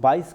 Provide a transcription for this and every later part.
22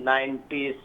90s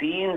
3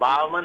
52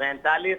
45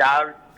4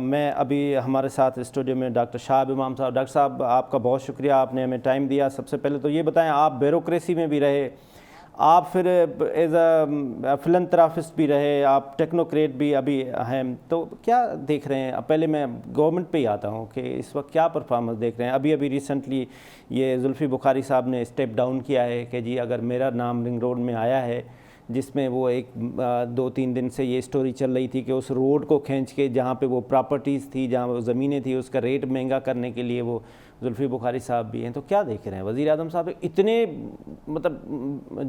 میں ابھی ہمارے ساتھ اسٹوڈیو میں ڈاکٹر شہاب امام صاحب. ڈاکٹر صاحب آپ کا بہت شکریہ, آپ نے ہمیں ٹائم دیا. سب سے پہلے تو یہ بتائیں, آپ بیوروکریسی میں بھی رہے, آپ پھر ایز اے فلنترافسٹ بھی رہے, آپ ٹیکنوکریٹ بھی ابھی ہیں, تو کیا دیکھ رہے ہیں؟ پہلے میں گورنمنٹ پہ ہی آتا ہوں کہ اس وقت کیا پرفارمنس دیکھ رہے ہیں. ابھی ریسنٹلی یہ زلفی بخاری صاحب نے اسٹیپ ڈاؤن کیا ہے کہ جی اگر میرا نام رنگ روڈ میں آیا ہے, جس میں وہ 2-3 دن سے یہ سٹوری چل رہی تھی کہ اس روڈ کو کھینچ کے جہاں پہ وہ پراپرٹیز تھی, جہاں وہ زمینیں تھیں, اس کا ریٹ مہنگا کرنے کے لیے وہ زلفی بخاری صاحب بھی ہیں. تو کیا دیکھ رہے ہیں وزیر اعظم صاحب اتنے, مطلب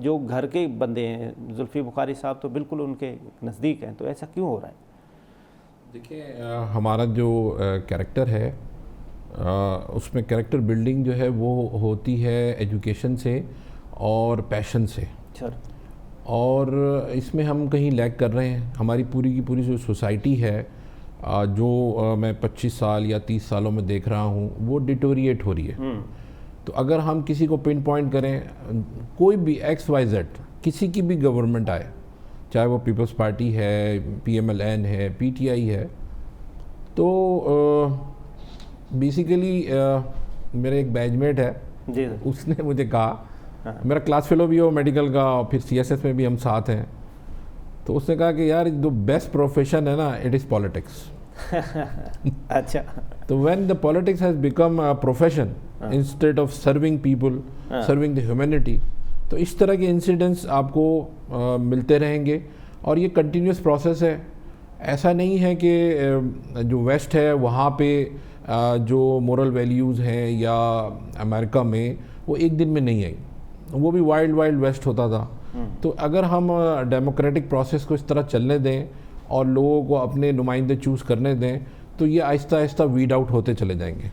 جو گھر کے بندے ہیں, زلفی بخاری صاحب تو بالکل ان کے نزدیک ہیں, تو ایسا کیوں ہو رہا ہے؟ دیکھیں, ہمارا جو کریکٹر ہے اس میں کریکٹر بلڈنگ جو ہے وہ ہوتی ہے ایجوکیشن سے اور پیشن سے, اور اس میں ہم کہیں لیگ کر رہے ہیں. ہماری پوری کی پوری جو سوسائٹی ہے, جو میں 25 سال یا 30 سالوں میں دیکھ رہا ہوں, وہ ڈیٹوریٹ ہو رہی ہے. تو اگر ہم کسی کو پن پوائنٹ کریں, کوئی بھی XYZ کسی کی بھی گورنمنٹ آئے, چاہے وہ پیپلز پارٹی ہے, PMLN ہے, PTI ہے, تو بیسیکلی میرے ایک بیچ میٹ ہے, اس نے مجھے کہا, میرا کلاس فیلو بھی ہو میڈیکل کا, اور پھر CSS میں بھی ہم ساتھ ہیں, تو اس نے کہا کہ یار جو بیسٹ پروفیشن ہے نا, اٹ از پالیٹکس. اچھا. تو when the politics has become a profession instead of serving people, serving the humanity, تو اس طرح کے انسیڈنٹس آپ کو ملتے رہیں گے, اور یہ کنٹینیوس پروسیس ہے. ایسا نہیں ہے کہ جو ویسٹ ہے وہاں پہ جو مورل ویلیوز ہیں یا امریکہ میں وہ ایک دن میں نہیں آئی, وہ بھی وائلڈ ویسٹ ہوتا تھا. تو اگر ہم ڈیموکریٹک پروسیس کو اس طرح چلنے دیں اور لوگوں کو اپنے نمائندے چوز کرنے دیں, تو یہ آہستہ آہستہ ویڈ آؤٹ ہوتے چلے جائیں گے.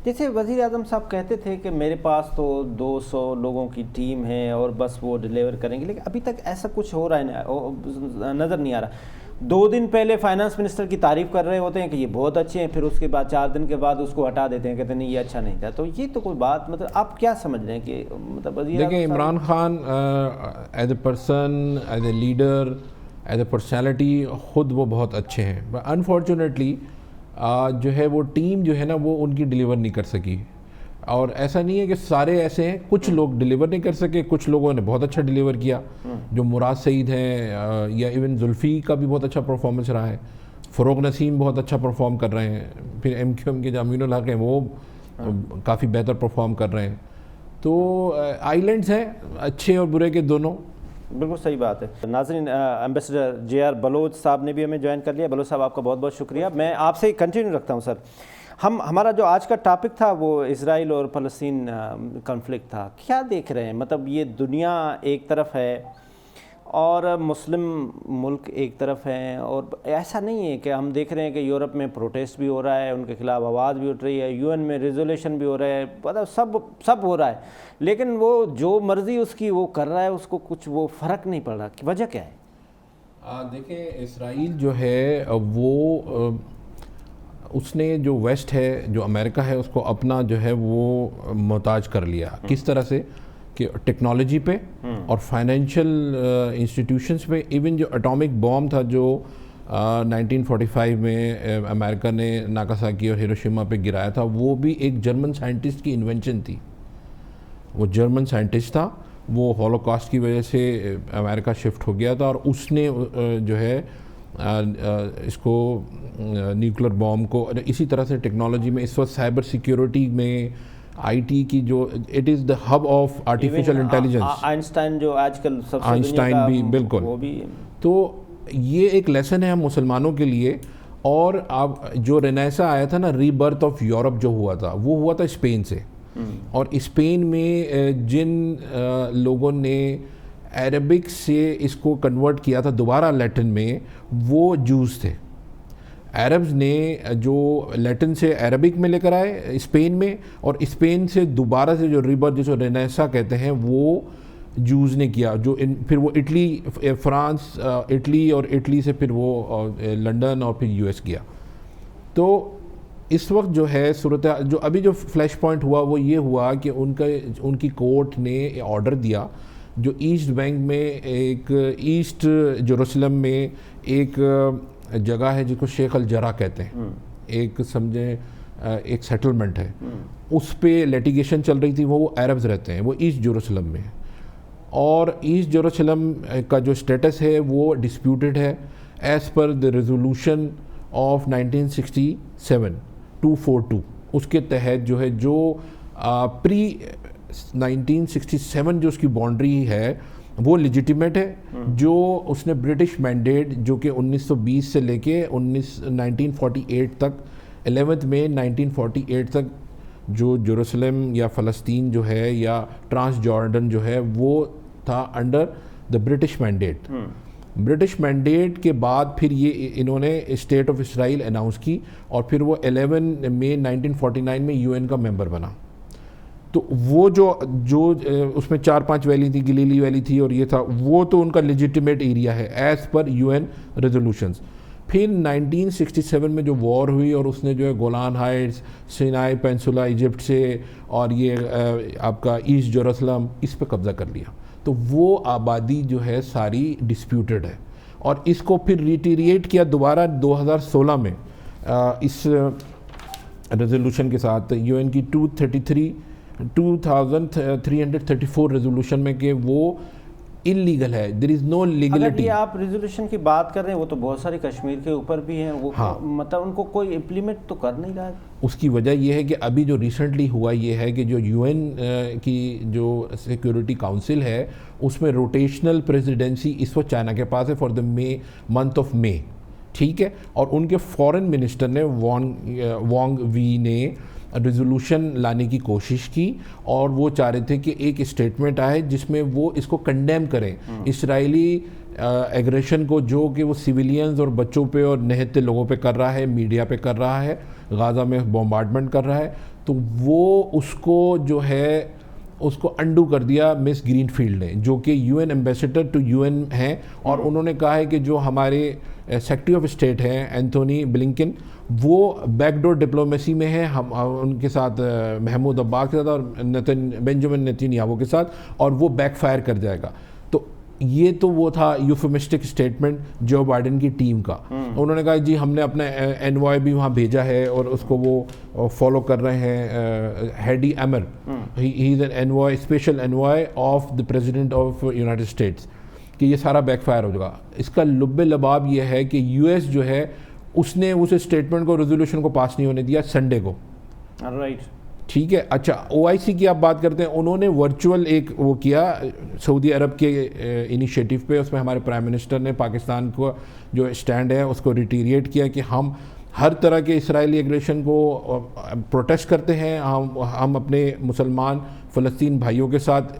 جیسے وزیر اعظم صاحب کہتے تھے کہ میرے پاس تو 200 لوگوں کی ٹیم ہے اور بس وہ ڈیلیور کریں گے, لیکن ابھی تک ایسا کچھ ہو رہا ہے نظر نہیں آ رہا. 2 دن پہلے فائنانس منسٹر کی تعریف کر رہے ہوتے ہیں کہ یہ بہت اچھے ہیں, پھر اس کے بعد 4 دن کے بعد اس کو ہٹا دیتے ہیں, کہتے ہیں نہیں یہ اچھا نہیں تھا. تو یہ تو کوئی بات, مطلب آپ کیا سمجھ رہے ہیں کہ مطلب وزیر اعظم؟ دیکھیں, Imran Khan as a person, as a leader, as a personality, خود وہ بہت اچھے ہیں. انفارچونیٹلی جو ہے وہ ٹیم جو ہے نا وہ ان کی ڈیلیور نہیں کر سکی. اور ایسا نہیں ہے کہ سارے ایسے ہیں, کچھ لوگ ڈیلیور نہیں کر سکے, کچھ لوگوں نے بہت اچھا ڈیلیور کیا, جو مراد سعید ہیں, یا ایون زلفی کا بھی بہت اچھا پرفارمنس رہا ہے, فروغ نسیم بہت اچھا پرفارم کر رہے ہیں, پھر MQM کے جو امین الحق ہیں وہ کافی بہتر پرفارم کر رہے ہیں. تو آئی لینڈز ہیں اچھے اور برے کے دونوں. بالکل صحیح بات ہے. ناظرین, ایمبیسڈر JR بلوچ صاحب نے بھی ہمیں جوائن کر لیا. بلوچ صاحب آپ کا بہت بہت شکریہ. میں آپ سے کنٹینیو رکھتا ہوں سر. ہمارا جو آج کا ٹاپک تھا وہ اسرائیل اور فلسطین کنفلکٹ تھا. کیا دیکھ رہے ہیں, مطلب یہ دنیا ایک طرف ہے اور مسلم ملک ایک طرف ہیں, اور ایسا نہیں ہے کہ ہم دیکھ رہے ہیں کہ یورپ میں پروٹیسٹ بھی ہو رہا ہے, ان کے خلاف آواز بھی اٹھ رہی ہے, UN میں ریزولیشن بھی ہو رہا ہے, مطلب سب ہو رہا ہے, لیکن وہ جو مرضی اس کی وہ کر رہا ہے, اس کو کچھ وہ فرق نہیں پڑ رہا. وجہ کیا ہے؟ دیکھیں, اسرائیل جو ہے وہ اس نے جو ویسٹ ہے, جو امریکہ ہے, اس کو اپنا جو ہے وہ محتاج کر لیا. کس طرح سے کہ ٹیکنالوجی پہ اور فائنینشیل انسٹیٹیوشنز پہ. ایون جو اٹامک بام تھا جو 1945 میں امریکہ نے ناگاساکی اور ہیروشیما پہ گرایا تھا, وہ بھی ایک جرمن سائنٹسٹ کی انوینشن تھی. وہ جرمن سائنٹسٹ تھا, وہ ہولوکاسٹ کی وجہ سے امریکہ شفٹ ہو گیا تھا, اور اس نے جو ہے اس کو نیوکلر بام کو, اسی طرح سے ٹیکنالوجی میں اس وقت سائبر سیکیورٹی میں IT کی جو it is the hub of artificial intelligence. Einstein جو آج کل سب سے آئنسٹائن بھی بالکل, وہ بھی. تو یہ ایک لیسن ہے ہم مسلمانوں کے لیے. اور اب جو رینیسا آیا تھا نا, ری برتھ آف یورپ جو ہوا تھا, وہ ہوا تھا اسپین سے. اور اسپین میں جن لوگوں نے عربک سے اس کو کنورٹ کیا تھا دوبارہ لیٹن میں, وہ جوز تھے. عربز نے جو لیٹن سے عربک میں لے کر آئے اسپین میں, اور اسپین سے دوبارہ سے جو ریبرتھ جس کو رینیسا کہتے ہیں وہ جوز نے کیا, جو پھر وہ اٹلی, فرانس, اٹلی, اور اٹلی سے پھر وہ لنڈن اور پھر US گیا. تو اس وقت جو ہے صورت جو ابھی جو فلیش پوائنٹ ہوا وہ یہ ہوا کہ ان کی کورٹ نے آرڈر دیا, جو ایسٹ بینک میں ایک ایسٹ جروسلم میں ایک جگہ ہے جس کو شیخ الجرح کہتے ہیں, ایک سمجھیں ایک سیٹلمنٹ ہے, اس پہ لیٹیگیشن چل رہی تھی. وہ عربز رہتے ہیں, وہ ایسٹ جیروسلم میں ہے, اور ایسٹ جیروسلم کا جو اسٹیٹس ہے وہ ڈسپیوٹڈ ہے as per the resolution of 1967 242. اس کے تحت جو ہے جو پری 1967 جو اس کی باؤنڈری ہے وہ لیجیٹیمیٹ ہے, جو اس نے برٹش مینڈیٹ جو کہ 1920 سے لے کے 1948 تک 11 مئی 1948 تک جو جیروسلم یا فلسطین جو ہے یا ٹرانس جارڈن جو ہے وہ تھا under the British mandate. British mandate کے بعد پھر یہ انہوں نے اسٹیٹ آف اسرائیل اناؤنس کی, اور پھر وہ 11 مئی 1949 میں UN کا ممبر بنا. تو وہ جو اس میں 4-5 ویلی تھی, گلیلی ویلی تھی اور یہ تھا, وہ تو ان کا لیجیٹیمیٹ ایریا ہے ایز پر UN ریزولوشنز. پھر 1967 میں جو وار ہوئی اور اس نے جو ہے گولان ہائٹس, سینائی پینسولا ایجپٹ سے, اور یہ آپ کا ایسٹ جیروسلم, اس پہ قبضہ کر لیا. تو وہ آبادی جو ہے ساری ڈسپیوٹڈ ہے, اور اس کو پھر ریٹیریٹ کیا دوبارہ 2016 میں اس ریزولوشن کے ساتھ UN کی 2334 ریزولوشن میں, کہ وہ انلیگل ہے, دیر از نو لیگلٹی. اگر یہ آپ ریزولوشن کی بات کر رہے ہیں, وہ تو بہت ساری کشمیر کے اوپر بھی ہیں, وہ مطلب ان کو کوئی امپلیمنٹ تو کر نہیں رہا ہے. اس کی وجہ یہ ہے کہ ابھی جو ریسنٹلی ہوا یہ ہے کہ جو UN کی جو سیکیورٹی کاؤنسل ہے اس میں روٹیشنل پریزیڈنسی اس وقت چائنا کے پاس ہے فار دا منتھ آف مئی, ٹھیک ہے, اور ان کے فورن منسٹر نے وانگ وی نے ریزولوشن لانے کی کوشش کی, اور وہ چاہ رہے تھے کہ ایک اسٹیٹمنٹ آئے جس میں وہ اس کو کنڈیم کریں اسرائیلی ایگریشن کو, جو کہ وہ سویلینز اور بچوں پہ اور نہتے لوگوں پہ کر رہا ہے, میڈیا پہ کر رہا ہے, غازہ میں بمبارڈمنٹ کر رہا ہے. تو وہ اس کو جو ہے اس کو انڈو کر دیا مس گرین فیلڈ نے, جو کہ UN ایمبیسڈر ٹو UN ہیں, اور انہوں نے کہا ہے کہ جو ہمارے سیکرٹری آف اسٹیٹ ہیں اینتھونی بلنکن, وہ بیک ڈور ڈپلومیسی میں ہیں, ہم ان کے ساتھ محمود عباس کے ساتھ اور بنجامن نیتنیاہو کے ساتھ, اور وہ بیک فائر کر جائے گا. تو یہ تو وہ تھا یوفیمسٹک اسٹیٹمنٹ جو بائیڈن کی ٹیم کا. انہوں نے کہا جی ہم نے اپنا انوائے بھی وہاں بھیجا ہے, اور اس کو وہ فالو کر رہے ہیں. Hady Amr, he is an envoy, special envoy of the president of United States, کہ یہ سارا بیک فائر ہو جائے گا. اس کا لب لباب یہ ہے کہ US جو ہے اس نے اس اسٹیٹمنٹ کو, ریزولوشن کو پاس نہیں ہونے دیا سنڈے کو. رائٹ, ٹھیک ہے. اچھا OIC کی آپ بات کرتے ہیں, انہوں نے ورچوئل ایک وہ کیا سعودی عرب کے انیشیٹو پہ, اس میں ہمارے پرائم منسٹر نے پاکستان کو جو اسٹینڈ ہے اس کو ریٹیریٹ کیا کہ ہم ہر طرح کے اسرائیلی ایگریشن کو پروٹیسٹ کرتے ہیں, ہم اپنے مسلمان فلسطین بھائیوں کے ساتھ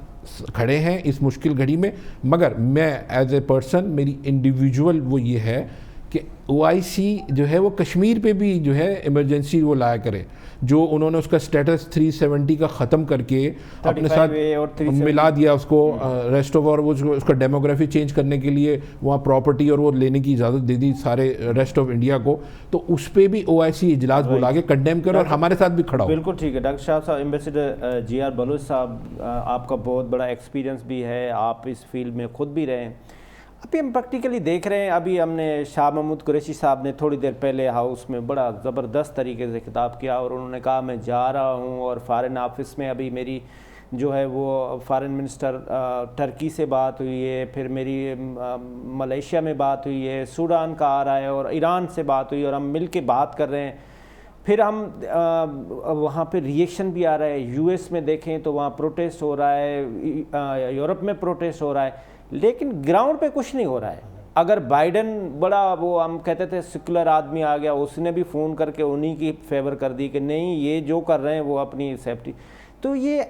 کھڑے ہیں اس مشکل گھڑی میں. مگر میں ایز اے پرسن, میری انڈیویجول وہ یہ ہے کہ OIC جو ہے وہ کشمیر پہ بھی جو ہے ایمرجنسی وہ لایا کرے, جو انہوں نے اس کا اسٹیٹس 370 کا ختم کر کے اپنے ساتھ ملا دیا اس کو ریسٹ آف, اور وہ اس کا ڈیموگرافی چینج کرنے کے لیے وہاں پراپرٹی اور وہ لینے کی اجازت دے دی سارے ریسٹ آف انڈیا کو. تو اس پہ بھی OIC اجلاس بلا کے کنڈیم کرے اور ہمارے ساتھ بھی کھڑا ہو. بالکل ٹھیک ہے. ڈاکٹر صاحب, ایمبیسڈر GR بلوچ صاحب, آپ کا بہت بڑا ایکسپیرینس بھی ہے, آپ اس فیلڈ میں خود بھی رہے ہیں. ابھی ہم پریکٹیکلی دیکھ رہے ہیں, ابھی ہم نے شاہ محمود قریشی صاحب نے تھوڑی دیر پہلے ہاؤس میں بڑا زبردست طریقے سے خطاب کیا, اور انہوں نے کہا میں جا رہا ہوں, اور فارن آفس میں ابھی میری جو ہے وہ فارن منسٹر ٹرکی سے بات ہوئی ہے, پھر میری ملیشیا میں بات ہوئی ہے, سوڈان کا آ رہا ہے, اور ایران سے بات ہوئی, اور ہم مل کے بات کر رہے ہیں. پھر ہم وہاں پہ ریئیکشن بھی آ رہا ہے. US میں دیکھیں تو وہاں پروٹیسٹ ہو رہا ہے, یورپ میں پروٹیسٹ ہو رہا ہے, لیکن گراؤنڈ پہ کچھ نہیں ہو رہا ہے. اگر بائیڈن بڑا وہ ہم کہتے تھے سیکولر آدمی آ گیا, اس نے بھی فون کر کے انہی کی فیور کر دی کہ نہیں یہ جو کر رہے ہیں وہ اپنی سیفٹی. تو یہ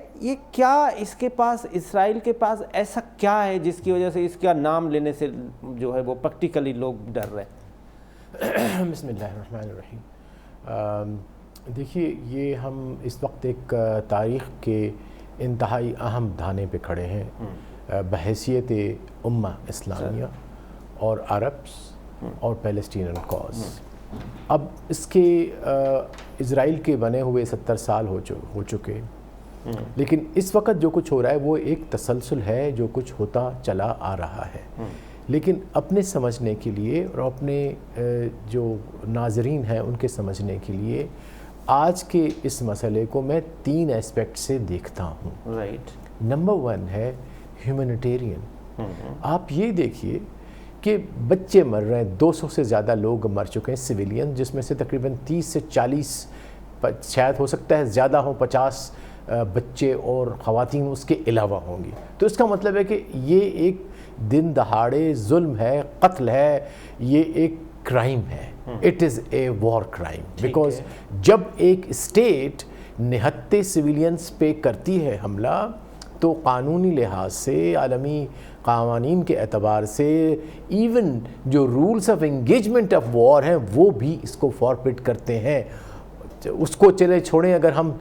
کیا اس کے پاس, اسرائیل کے پاس ایسا کیا ہے جس کی وجہ سے اس کا نام لینے سے جو ہے وہ پریکٹیکلی لوگ ڈر رہے ہیں؟ بسم اللہ الرحمن الرحیم. دیکھیے, یہ ہم اس وقت ایک تاریخ کے انتہائی اہم دھانے پہ کھڑے ہیں بحیثیت امہ اسلامیہ اور عربس اور پیلسٹینین کاز. اب اس کے اسرائیل کے بنے ہوئے 70 سال ہو چکے, لیکن اس وقت جو کچھ ہو رہا ہے وہ ایک تسلسل ہے جو کچھ ہوتا چلا آ رہا ہے. لیکن اپنے سمجھنے کے لیے اور اپنے جو ناظرین ہیں ان کے سمجھنے کے لیے آج کے اس مسئلے کو میں 3 ایسپیکٹ سے دیکھتا ہوں. رائٹ. نمبر 1 ہے ہیومینیٹیرین. آپ یہ دیکھیے کہ بچے مر رہے ہیں, 200 سے زیادہ لوگ مر چکے ہیں سویلین, جس میں سے تقریباً 30 سے 40 شاید ہو سکتا ہے زیادہ ہوں, 50 بچے اور خواتین اس کے علاوہ ہوں گی. تو اس کا مطلب ہے کہ یہ ایک دن دہاڑے ظلم ہے, قتل ہے, یہ ایک کرائم ہے. It is a war crime, because جب ایک اسٹیٹ نہتے سویلینز پہ کرتی ہے حملہ تو قانونی لحاظ سے, عالمی قوانین کے اعتبار سے, ایون جو rules of engagement of war ہیں وہ بھی اس کو فارفٹ کرتے ہیں. اس کو چلے چھوڑیں, اگر ہم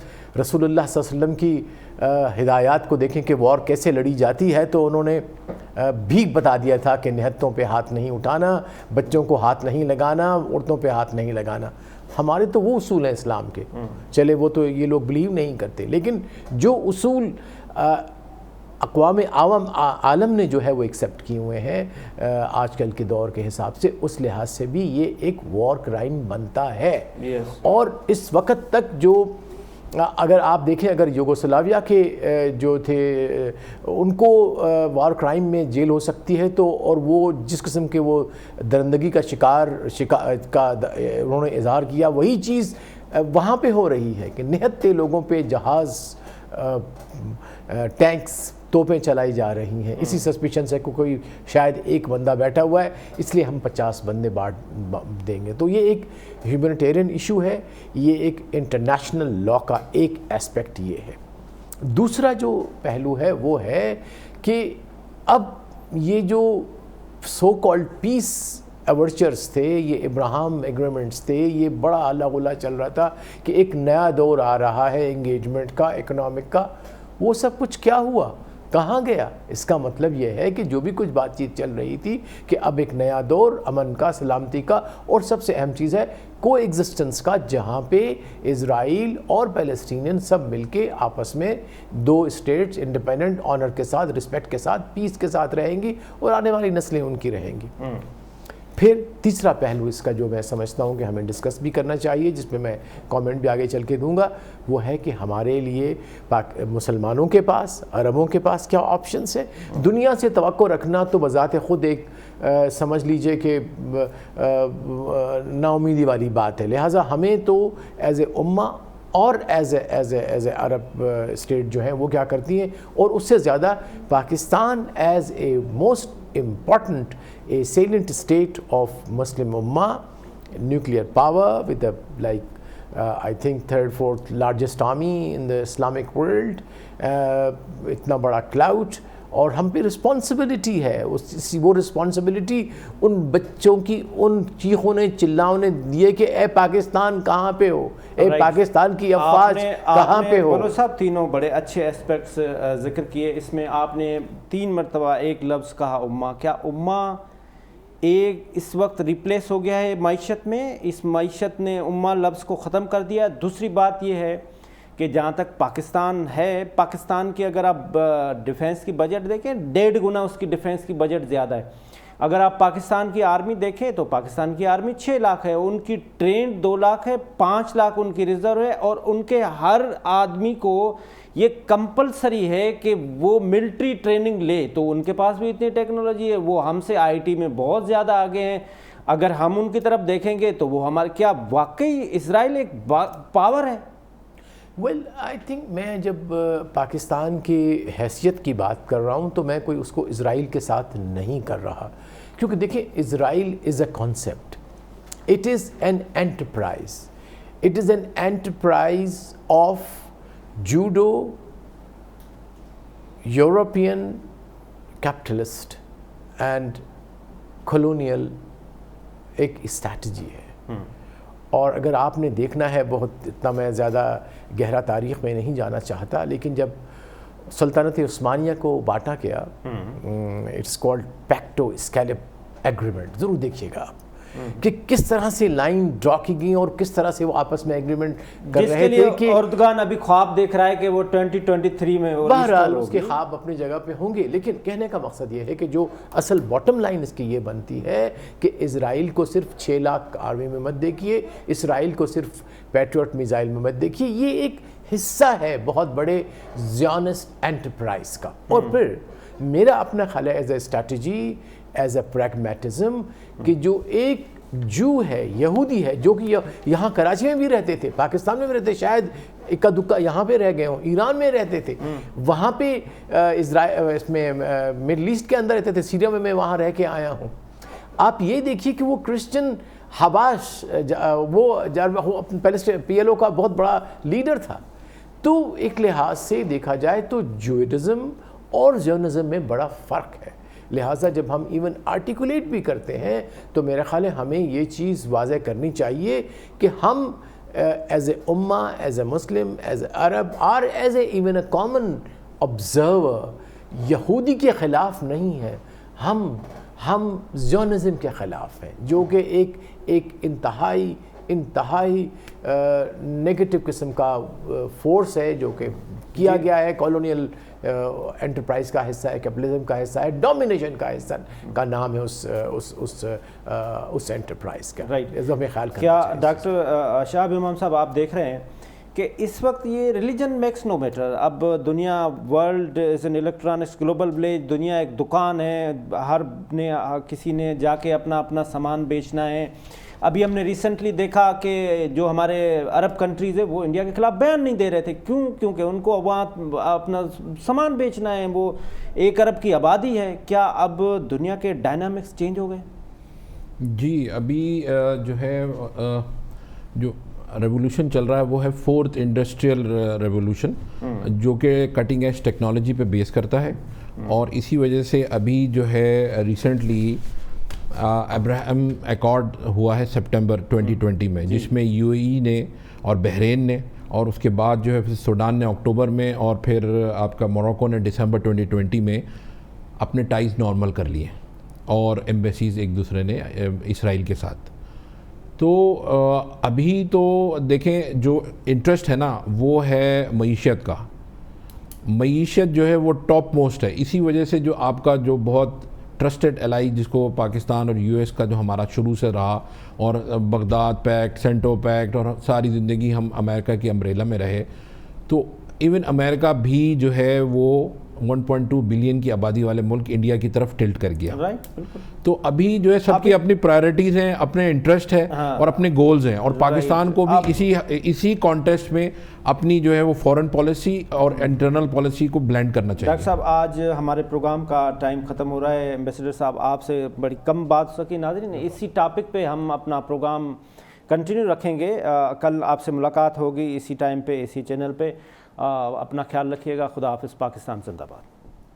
رسول اللہ صلی اللہ علیہ وسلم کی ہدایات کو دیکھیں کہ وار کیسے لڑی جاتی ہے, تو انہوں نے بھی بتا دیا تھا کہ نہتوں پہ ہاتھ نہیں اٹھانا, بچوں کو ہاتھ نہیں لگانا, عورتوں پہ ہاتھ نہیں لگانا. ہمارے تو وہ اصول ہیں اسلام کے, چلے وہ تو یہ لوگ بلیو نہیں کرتے, لیکن جو اصول اقوام عالم نے جو ہے وہ ایکسیپٹ کیے ہوئے ہیں آج کل کے دور کے حساب سے, اس لحاظ سے بھی یہ ایک وار کرائم بنتا ہے. اور اس وقت تک جو اگر آپ دیکھیں, اگر یوگوسلاویہ کے جو تھے ان کو وار کرائم میں جیل ہو سکتی ہے, تو اور وہ جس قسم کے وہ درندگی کا شکار کا انہوں نے اظہار کیا, وہی چیز وہاں پہ ہو رہی ہے کہ نہتے لوگوں پہ جہاز, ٹینکس, توپیں چلائی جا رہی ہیں. اسی سسپیشن سے کوئی شاید ایک بندہ بیٹھا ہوا ہے, اس لیے ہم 50 بندے بانٹ دیں گے. تو یہ ایک ہیومینیٹیرین ایشو ہے, یہ ایک انٹرنیشنل لا کا ایک ایسپیکٹ یہ ہے. دوسرا جو پہلو ہے وہ ہے کہ اب یہ جو سو کالڈ پیس ایورچرز تھے, یہ ابراہم ایگریمنٹس تھے, یہ بڑا اللہ غلا چل رہا تھا کہ ایک نیا دور آ رہا ہے انگیجمنٹ کا, اکنامک کا. وہ سب کچھ کیا ہوا, کہاں گیا؟ اس کا مطلب یہ ہے کہ جو بھی کچھ بات چیت چل رہی تھی کہ اب ایک نیا دور امن کا, سلامتی کا, اور سب سے اہم چیز ہے کو ایگزسٹنس کا, جہاں پہ اسرائیل اور پیلسٹینین سب مل کے آپس میں 2 اسٹیٹس انڈیپینڈنٹ, آنر کے ساتھ, رسپیکٹ کے ساتھ, پیس کے ساتھ رہیں گی, اور آنے والی نسلیں ان کی رہیں گی. پھر تیسرا پہلو اس کا جو میں سمجھتا ہوں کہ ہمیں ڈسکس بھی کرنا چاہیے, جس پہ میں کامنٹ بھی آگے چل کے دوں گا, وہ ہے کہ ہمارے لیے مسلمانوں کے پاس, عربوں کے پاس کیا آپشنس ہیں. دنیا سے توقع رکھنا تو بذات خود ایک سمجھ لیجئے کہ نا امیدی والی بات ہے. لہٰذا ہمیں تو ایز اے امہ اور ایز اے عرب اسٹیٹ جو ہیں وہ کیا کرتی ہیں, اور اس سے زیادہ Pakistan as a most important, a salient state of Muslim Ummah, nuclear power with a I think 3rd 4th largest army in the Islamic world, اتنا بڑا clout, اور ہم پہ رسپانسبلٹی ہے. وہ رسپانسبلٹی ان بچوں کی ان چیخوں نے چلاؤں نے دیے کہ اے پاکستان کہاں پہ ہو, اے پاکستان کی افواج کہاں پہ ہو. بولو صاحب تینوں بڑے اچھے ایسپیکٹس ذکر کیے. اس میں آپ نے 3 مرتبہ ایک لفظ کہا امہ. کیا امہ ایک اس وقت ریپلیس ہو گیا ہے معیشت میں؟ اس معیشت نے امہ لفظ کو ختم کر دیا. دوسری بات یہ ہے کہ جہاں تک پاکستان ہے, پاکستان کی اگر آپ ڈیفنس کی بجٹ دیکھیں 1.5 گنا اس کی ڈیفنس کی بجٹ زیادہ ہے. اگر آپ پاکستان کی آرمی دیکھیں تو پاکستان کی آرمی 6 لاکھ ہے, ان کی ٹرینڈ 2 لاکھ ہے, 5 لاکھ ان کی ریزرو ہے, اور ان کے ہر آدمی کو یہ کمپلسری ہے کہ وہ ملٹری ٹریننگ لے. تو ان کے پاس بھی اتنی ٹیکنالوجی ہے, وہ ہم سے آئی ٹی میں بہت زیادہ آگے ہیں. اگر ہم ان کی طرف دیکھیں گے تو وہ ہمارے, کیا واقعی اسرائیل ایک پاور ہے؟ ویل آئی تھنک میں جب پاکستان کی حیثیت کی بات کر رہا ہوں تو میں کوئی اس کو اسرائیل کے ساتھ نہیں کر رہا, کیونکہ دیکھیں Israel is a concept, it is an enterprise, it is an enterprise of Judeo European capitalist and colonial ایک اسٹریٹجی ہے. اور اگر آپ نے دیکھنا ہے, بہت اتنا میں زیادہ گہرا تاریخ میں نہیں جانا چاہتا, لیکن جب سلطنت عثمانیہ کو بانٹا گیا, اٹس کالڈ پیکٹو اسکیلپ ایگریمنٹ, ضرور دیکھیے گا آپ, کہ کس طرح سے لائن ڈرا کی گئی اور کس طرح سے وہ آپس میں ایگریمنٹ کر جس رہے کے لیے تھے کہ اردگان ابھی خواب دیکھ رہا ہے کہ وہ 2023 میں بہرحال اس کے خواب اپنی جگہ پہ ہوں گے، لیکن کہنے کا مقصد یہ ہے کہ جو اصل باٹم لائن اس کی یہ بنتی ہے کہ اسرائیل کو صرف 6 لاکھ آرمی میں مت دیکھیے، اسرائیل کو صرف پیٹریوٹ میزائل میں مت دیکھیے، یہ ایک حصہ ہے بہت بڑے زیونسٹ انٹرپرائز کا۔ اور پھر میرا اپنا خیال ہے as a strategy, as a pragmatism, کہ جو ایک جو ہے، یہودی ہے، جو کہ یہاں کراچی میں بھی رہتے تھے، پاکستان میں بھی رہتے، شاید اکا دکا یہاں پہ رہ گئے ہوں، ایران میں رہتے تھے، وہاں پہ اس میں مڈل ایسٹ کے اندر رہتے تھے، سیریا میں وہاں رہ کے آیا ہوں۔ آپ یہ دیکھیے کہ وہ کرسچن حباش، وہ پہلے پی ایل او کا بہت بڑا لیڈر تھا۔ تو ایک لحاظ سے دیکھا جائے تو جوئڈزم اور زیونزم میں بڑا فرق ہے، لہٰذا جب ہم ایون آرٹیکولیٹ بھی کرتے ہیں تو میرا خیال ہے ہمیں یہ چیز واضح کرنی چاہیے کہ ہم ایز اے امہ، as a Muslim, as a عرب، اور as a even a common observer یہودی کے خلاف نہیں ہیں، ہم زیونزم کے خلاف ہیں، جو کہ ایک انتہائی نیگیٹو قسم کا فورس ہے، جو کہ کیا گیا ہے، کالونیل انٹرپرائز کا حصہ ہے، کیپٹلزم کا حصہ ہے، ڈومینیشن کا حصہ کا نام ہے اس انٹرپرائز کا۔ رائٹ، ہمیں خیال کرنا کیا چاہیے۔ ڈاکٹر شہاب امام صاحب آپ دیکھ رہے ہیں کہ اس وقت یہ ریلیجن میکس نو میٹر، اب دنیا world is an electronics global village, دنیا ایک دکان ہے، کسی نے جا کے اپنا سامان بیچنا ہے۔ ابھی ہم نے ریسنٹلی دیکھا کہ جو ہمارے عرب کنٹریز ہیں وہ انڈیا کے خلاف بیان نہیں دے رہے تھے، کیونکہ ان کو وہاں اپنا سامان بیچنا ہے، وہ 1 ارب کی آبادی ہے۔ کیا اب دنیا کے ڈائنامکس چینج ہو گئے؟ جی، ابھی جو ہے جو ریولوشن چل رہا ہے وہ ہے 4th انڈسٹریل ریولوشن، جو کہ کٹنگ ایج ٹیکنالوجی پہ بیس کرتا ہے، اور اسی وجہ سے ابھی جو ہے ریسنٹلی ابراہم ایکارڈ ہوا ہے سپٹمبر 2020 میں، جس میں یو اے ای نے اور بحرین نے، اور اس کے بعد جو ہے پھر سوڈان نے اکتوبر میں، اور پھر آپ کا موروکو نے دسمبر 2020 میں اپنے ٹائز نارمل کر لیے، اور ایمبیسیز ایک دوسرے نے اسرائیل کے ساتھ۔ تو ابھی تو دیکھیں جو انٹرسٹ ہے نا وہ ہے معیشت کا، معیشت جو ہے وہ ٹاپ موسٹ ہے، اسی وجہ سے جو آپ کا جو بہت ٹرسٹڈ الائی جس کو پاکستان اور یو ایس کا جو ہمارا شروع سے رہا، اور بغداد پیکٹ، سینٹو پیکٹ، اور ساری زندگی ہم امریکہ کی امبریلا میں رہے، تو ایون امریکہ بھی جو ہے وہ 1.2 بلین کی آبادی والے ملک انڈیا کی طرف ٹلٹ کر گیا۔ تو ابھی جو ہے سب کی اپنی پرائرٹیز ہیں، اپنے انٹرسٹ ہے اور اپنے گولز ہیں، اور پاکستان کو بھی اسی کانٹیسٹ میں اپنی جو ہے وہ فورن پالیسی اور انٹرنل پالیسی کو بلینڈ کرنا چاہیے۔ ڈاکٹر صاحب آج ہمارے پروگرام کا ٹائم ختم ہو رہا ہے، ایمبیسڈر صاحب آپ سے بڑی کم بات ہو سکی۔ ناظرین اسی ٹاپک پہ ہم اپنا پروگرام کنٹینیو رکھیں گے، کل آپ سے ملاقات ہوگی اسی ٹائم پہ، اسی چینل پہ۔ اپنا خیال رکھیے گا، خدا حافظ، پاکستان زندہ باد۔